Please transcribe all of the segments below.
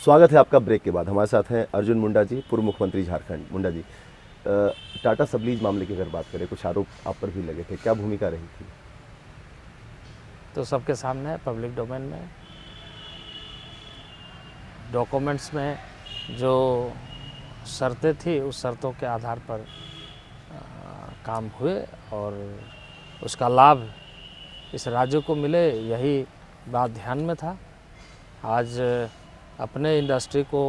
स्वागत है आपका ब्रेक के बाद। हमारे साथ हैं अर्जुन मुंडा जी, पूर्व मुख्यमंत्री झारखंड। मुंडा जी, टाटा सबलीज मामले की अगर बात करें, कुछ आरोप आप पर भी लगे थे, क्या भूमिका रही थी? तो सबके सामने है, पब्लिक डोमेन में, डॉक्यूमेंट्स में जो शर्तें थी उस शर्तों के आधार पर काम हुए और उसका लाभ इस राज्य को मिले, यही बात ध्यान में था। आज अपने इंडस्ट्री को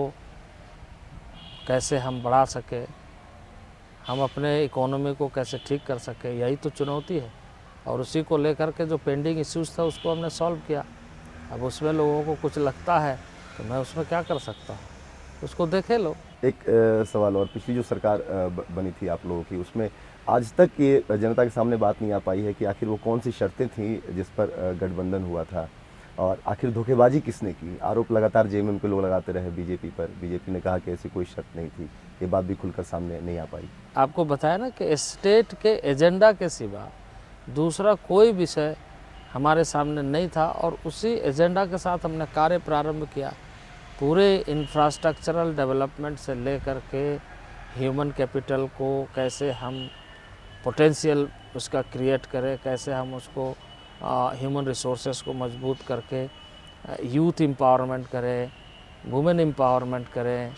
कैसे हम बढ़ा सके, हम अपने इकोनॉमी को कैसे ठीक कर सके, यही तो चुनौती है। और उसी को लेकर के जो पेंडिंग इश्यूज़ था उसको हमने सॉल्व किया। अब उसमें लोगों को कुछ लगता है तो मैं उसमें क्या कर सकता हूँ, उसको देखे लो। एक सवाल और, पिछली जो सरकार बनी थी आप लोगों की, उसमें आज तक ये जनता के सामने बात नहीं आ पाई है कि आखिर वो कौन सी शर्तें थी जिस पर गठबंधन हुआ था और आखिर धोखेबाजी किसने की। आरोप लगातार जेएमएम के लोग लगाते रहे बीजेपी पर, बीजेपी ने कहा कि ऐसी कोई शर्त नहीं थी। ये बात भी खुलकर सामने नहीं आ पाई। आपको बताया ना कि स्टेट के एजेंडा के सिवा दूसरा कोई विषय हमारे सामने नहीं था और उसी एजेंडा के साथ हमने कार्य प्रारंभ किया। पूरे इंफ्रास्ट्रक्चरल डेवलपमेंट से लेकर के ह्यूमन कैपिटल को कैसे हम पोटेंशियल उसका क्रिएट करें, कैसे हम उसको ह्यूमन रिसोर्सेस को मजबूत करके यूथ एम्पावरमेंट करें, वुमेन एम्पावरमेंट करें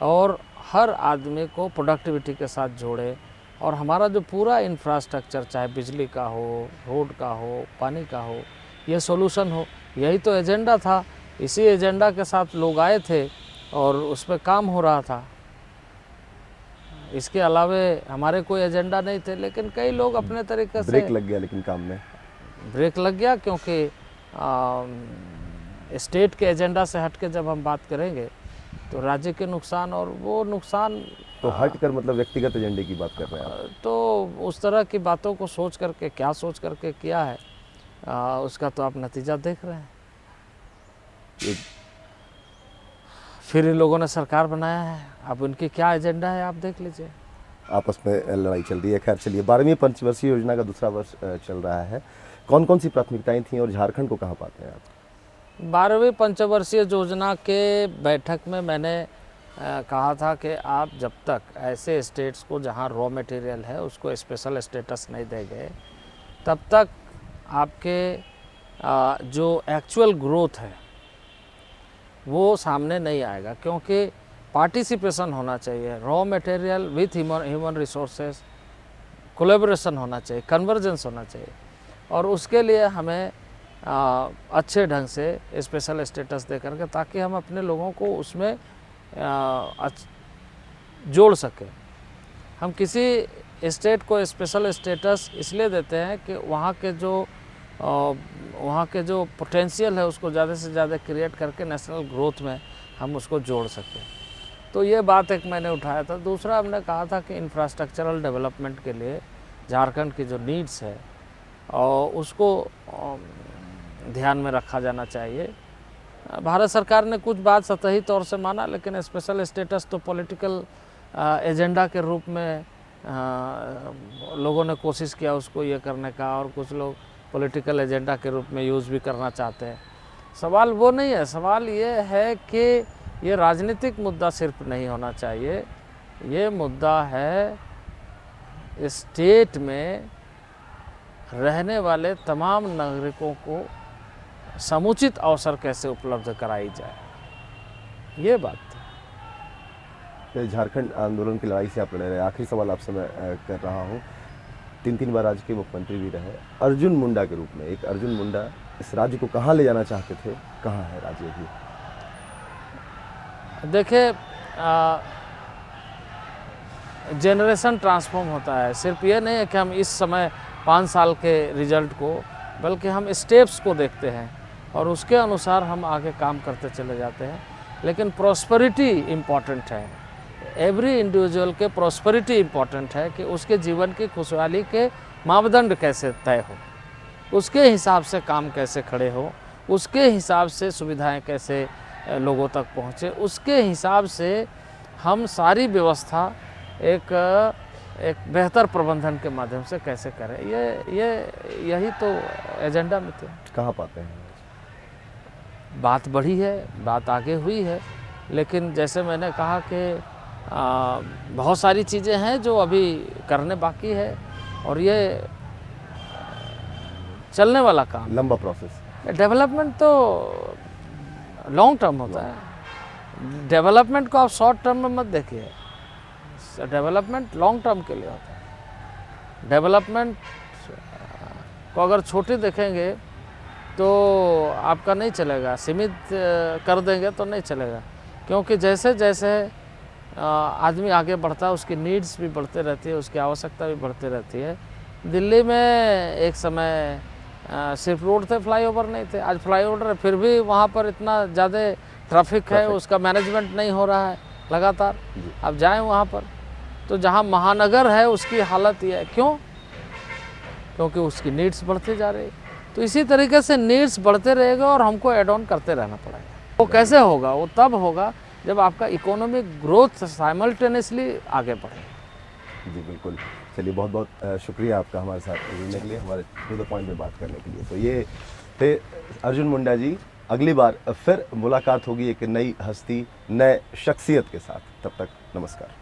और हर आदमी को प्रोडक्टिविटी के साथ जोड़े। और हमारा जो पूरा इंफ्रास्ट्रक्चर, चाहे बिजली का हो, रोड का हो, पानी का हो, ये सॉल्यूशन हो, यही तो एजेंडा था। इसी एजेंडा के साथ लोग आए थे और उस पर काम हो रहा था। इसके अलावे हमारे कोई एजेंडा नहीं थे, लेकिन कई लोग अपने तरीके से ब्रेक लग गया। लेकिन काम में ब्रेक लग गया क्योंकि स्टेट के एजेंडा से हट के जब हम बात करेंगे तो राज्य के नुकसान, और वो नुकसान तो हट कर मतलब व्यक्तिगत एजेंडे की बात कर रहे हैं आप? तो उस तरह की बातों को सोच करके, क्या सोच करके किया है, उसका तो आप नतीजा देख रहे हैं। फिर इन लोगों ने सरकार बनाया है, अब उनकी क्या एजेंडा है आप देख लीजिए। आपस में लड़ाई चल रही है। खैर चलिए, 12वीं पंचवर्षीय योजना का दूसरा वर्ष चल रहा है। कौन कौन सी प्राथमिकताएं थीं और झारखंड को कहाँ पाते हैं आप? 12वीं पंचवर्षीय योजना के बैठक में मैंने कहा था कि आप जब तक ऐसे स्टेट्स को जहां रॉ मटेरियल है उसको स्पेशल स्टेटस नहीं देंगे, तब तक आपके जो एक्चुअल ग्रोथ है वो सामने नहीं आएगा। क्योंकि पार्टिसिपेशन होना चाहिए, raw material with human resources, collaboration होना चाहिए, कन्वर्जेंस होना चाहिए। और उसके लिए हमें अच्छे ढंग से स्पेशल स्टेटस दे करके, ताकि हम अपने लोगों को उसमें जोड़ सकें। हम किसी स्टेट को स्पेशल स्टेटस इसलिए देते हैं कि वहाँ के जो पोटेंशियल है उसको ज़्यादा से ज़्यादा क्रिएट करके नेशनल ग्रोथ में हम उसको जोड़ सकें। तो ये बात एक मैंने उठाया था। दूसरा हमने कहा था कि इंफ्रास्ट्रक्चरल डेवलपमेंट के लिए झारखंड की जो नीड्स है और उसको ध्यान में रखा जाना चाहिए। भारत सरकार ने कुछ बात सतही तौर से माना, लेकिन स्पेशल स्टेटस तो पॉलिटिकल एजेंडा के रूप में लोगों ने कोशिश किया उसको ये करने का, और कुछ लोग पॉलिटिकल एजेंडा के रूप में यूज़ भी करना चाहते हैं। सवाल वो नहीं है, सवाल ये है कि ये राजनीतिक मुद्दा सिर्फ नहीं होना चाहिए। ये मुद्दा है स्टेट में रहने वाले तमाम नागरिकों को समुचित अवसर कैसे उपलब्ध कराई जाए, ये बात तो झारखंड आंदोलन की लड़ाई से आप लड़ रहे हैं। आखिरी सवाल आपसे मैं कर रहा हूँ। 3 बार राज्य के मुख्यमंत्री भी रहे। अर्जुन मुंडा के रूप में एक अर्जुन मुंडा इस राज्य को कहाँ ले जाना चाहते थे, कहाँ है राज्य अभी? देखिए, जनरेशन ट्रांसफॉर्म होता है। सिर्फ ये नहीं है कि हम इस समय 5 साल के रिजल्ट को, बल्कि हम स्टेप्स को देखते हैं और उसके अनुसार हम आगे काम करते चले जाते हैं। लेकिन प्रॉस्पेरिटी इम्पॉर्टेंट है, एवरी इंडिविजुअल के प्रॉस्पेरिटी इम्पॉर्टेंट है कि उसके जीवन की खुशहाली के मापदंड कैसे तय हो, उसके हिसाब से काम कैसे खड़े हो, उसके हिसाब से सुविधाएं कैसे लोगों तक पहुँचे, उसके हिसाब से हम सारी व्यवस्था एक बेहतर प्रबंधन के माध्यम से कैसे करें। यही तो एजेंडा में थे। कहाँ पाते हैं? बात बढ़ी है, बात आगे हुई है, लेकिन जैसे मैंने कहा कि बहुत सारी चीज़ें हैं जो अभी करने बाकी है और ये चलने वाला काम। लंबा प्रोसेस। डेवलपमेंट तो लॉन्ग टर्म होता है। डेवलपमेंट को आप शॉर्ट टर्म में मत देखिए, डेवलपमेंट लॉन्ग टर्म के लिए होता है। डेवलपमेंट को अगर छोटी देखेंगे तो आपका नहीं चलेगा, सीमित कर देंगे तो नहीं चलेगा, क्योंकि जैसे जैसे आदमी आगे बढ़ता है उसकी नीड्स भी बढ़ती रहती है, उसकी आवश्यकता भी बढ़ती रहती है। दिल्ली में एक समय सिर्फ रोड थे, फ्लाईओवर नहीं थे। आज फ्लाईओवर है, फिर भी वहाँ पर इतना ज़्यादा ट्रैफिक है, उसका मैनेजमेंट नहीं हो रहा है लगातार। अब जाएं वहाँ पर तो जहाँ महानगर है उसकी हालत ये है, क्यों? क्योंकि उसकी नीड्स बढ़ती जा रही है। तो इसी तरीके से नीड्स बढ़ते रहेगा और हमको एड ऑन करते रहना पड़ेगा। वो कैसे होगा? वो तब होगा जब आपका इकोनॉमिक ग्रोथ साइमल्टेनियसली आगे बढ़े। जी बिल्कुल। चलिए, बहुत बहुत शुक्रिया आपका हमारे साथ जुड़ने के लिए, हमारे टू द पॉइंट पे बात करने के लिए। तो ये थे अर्जुन मुंडा जी। अगली बार फिर मुलाकात होगी एक नई हस्ती, नए शख्सियत के साथ। तब तक नमस्कार।